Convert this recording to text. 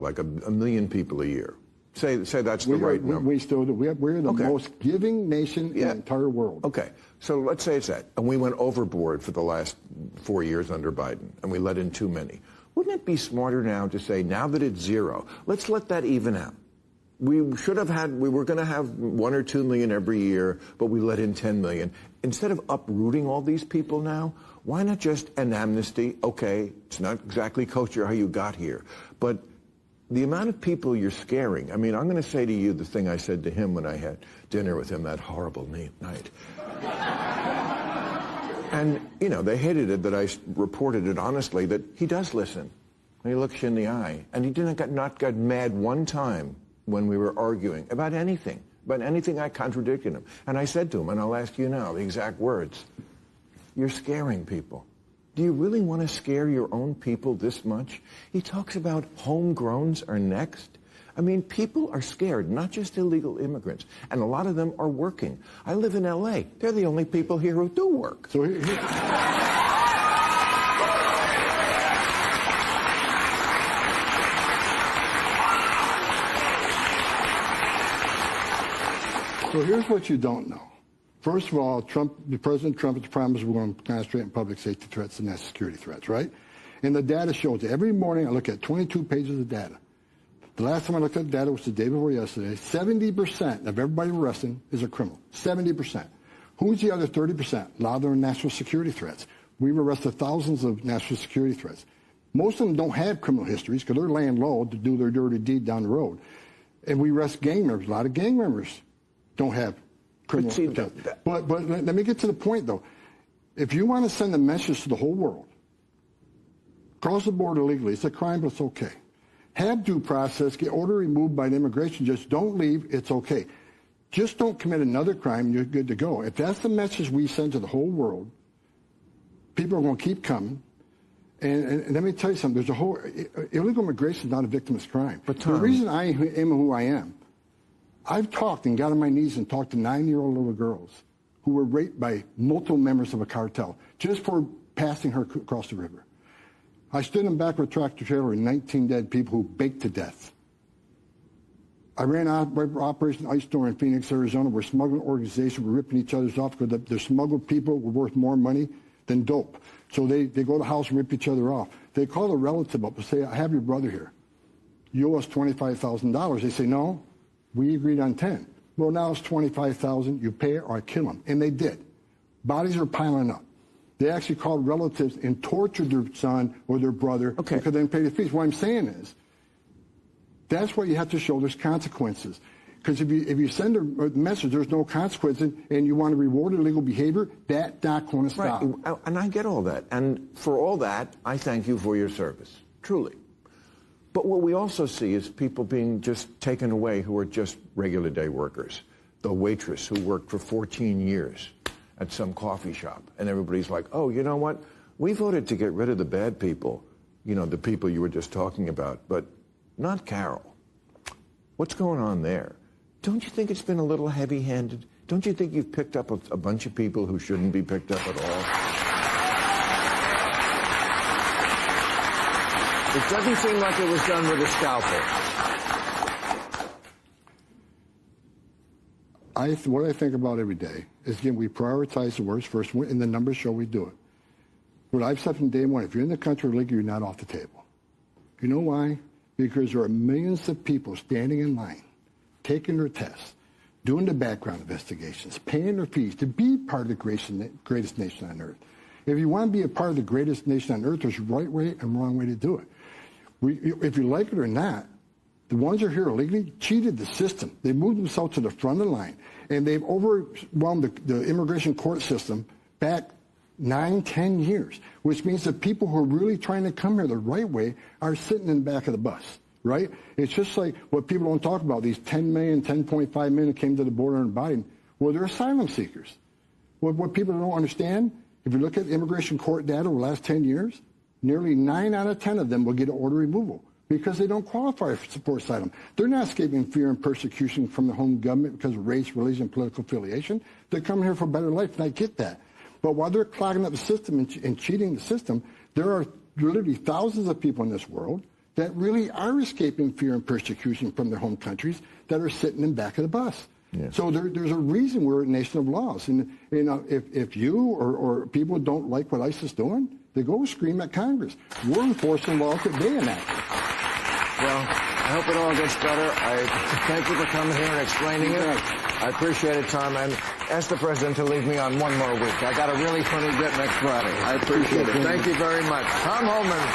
like a million people a year. Say that's the right number. We still do. We're the most giving nation in the entire world. Okay, so let's say it's that. And we went overboard for the last 4 years under Biden, and we let in too many. Wouldn't it be smarter now to say, now that it's zero, let's let that even out? We were going to have 1 or 2 million every year, but we let in 10 million. Instead of uprooting all these people now, why not just an amnesty? Okay, it's not exactly kosher how you got here, but the amount of people you're scaring. I mean, I'm going to say to you the thing I said to him when I had dinner with him that horrible night. And, you know, they hated it that I reported it honestly, that he does listen. And he looks you in the eye. And he not got mad one time when we were arguing about anything I contradicted him. And I said to him, and I'll ask you now the exact words, you're scaring people. Do you really want to scare your own people this much? He talks about homegrowns are next. I mean, people are scared, not just illegal immigrants, and a lot of them are working. I live in L.A. They're the only people here who do work. So here's what you don't know. First of all, President Trump has promised we're going to concentrate on public safety threats and national security threats, right? And the data shows it. Every morning I look at 22 pages of data. The last time I looked at the data was the day before yesterday. 70% of everybody arrested is a criminal. 70%. Who's the other 30%? A lot of them are national security threats. We've arrested thousands of national security threats. Most of them don't have criminal histories because they're laying low to do their dirty deed down the road. And we arrest gang members. A lot of gang members don't have criminal history. But let me get to the point, though. If you want to send a message to the whole world, cross the border illegally, it's a crime, but it's okay. Have due process, get order removed by the immigration judge, don't leave, it's okay. Just don't commit another crime and you're good to go. If that's the message we send to the whole world, people are going to keep coming. And let me tell you something, there's a whole, illegal immigration is not a victimless crime. But Tom, the reason I am who I am, I've talked and got on my knees and talked to 9-year-old little girls who were raped by multiple members of a cartel just for passing her across the river. I stood in back of a tractor trailer with 19 dead people who baked to death. I ran Operation Ice Storm in Phoenix, Arizona, where smuggling organizations were ripping each other's off because the smuggled people were worth more money than dope. So they go to the house and rip each other off. They call a relative up and say, I have your brother here. You owe us $25,000. They say, no, we agreed on 10. Well, now it's $25,000. You pay it or I kill him. And they did. Bodies are piling up. They actually called relatives and tortured their son or their brother because they didn't pay the fees. What I'm saying is, that's what you have to show. There's consequences. Because if you send a message, there's no consequences, and you want to reward illegal behavior, that's not going to stop. Right. And I get all that. And for all that, I thank you for your service, truly. But what we also see is people being just taken away who are just regular day workers. The waitress who worked for 14 years at some coffee shop. And everybody's like, oh, you know what? We voted to get rid of the bad people, you know, the people you were just talking about, but not Carol. What's going on there? Don't you think it's been a little heavy-handed? Don't you think you've picked up a bunch of people who shouldn't be picked up at all? It doesn't seem like it was done with a scalpel. What I think about every day is, again, we prioritize the worst first, and the numbers show we do it. What I've said from day one, if you're in the country illegally, you're not off the table. You know why? Because there are millions of people standing in line, taking their tests, doing the background investigations, paying their fees to be part of the greatest nation on earth. If you want to be a part of the greatest nation on earth, there's a right way and wrong way to do it. If you like it or not, the ones who are here illegally cheated the system. They moved themselves to the front of the line, and they've overwhelmed the immigration court system back 9, 10 years, which means that people who are really trying to come here the right way are sitting in the back of the bus, right? It's just like what people don't talk about, these 10 million, 10.5 million came to the border under Biden. Well, they're asylum seekers. What people don't understand, if you look at immigration court data over the last 10 years, nearly 9 out of 10 of them will get an order removal because they don't qualify for support asylum. They're not escaping fear and persecution from the home government because of race, religion, political affiliation. They're coming here for a better life, and I get that. But while they're clogging up the system and cheating the system, there are literally thousands of people in this world that really are escaping fear and persecution from their home countries that are sitting in back of the bus. Yeah. So there's a reason we're a nation of laws. And if you or people don't like what ICE is doing, they go scream at Congress. We're enforcing laws that they enacted. Well, I hope it all gets better. I thank you for coming here and explaining it. I appreciate it, Tom, and ask the president to leave me on one more week. I got a really funny bit next Friday. I appreciate it. Thank you very much. Tom Homan.